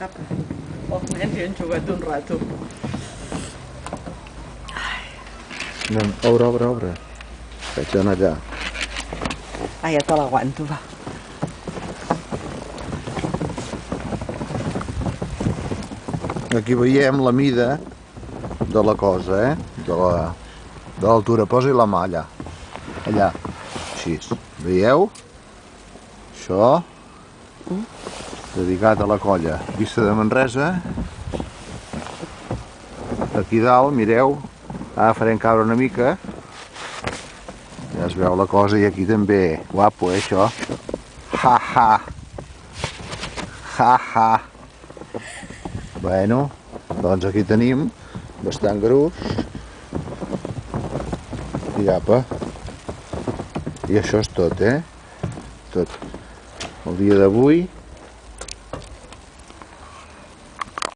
Apa. Els nens hi han jugat un rato. Anem, obre. Vaig anar allà. Ah, ja te l'aguanto, va. Aquí veiem la mida de la cosa, de l'altura. Posi la mà allà. Allà. Així. Veieu? Això. Dedicat a la colla Vista de Manresa. Aquí dalt, mireu. Ara farem caure una mica. Ja es veu la cosa i aquí també. Guapo, això? Ha. Bueno, doncs aquí tenim bastant gruix. I apa. I això és tot, Tot. El dia d'avui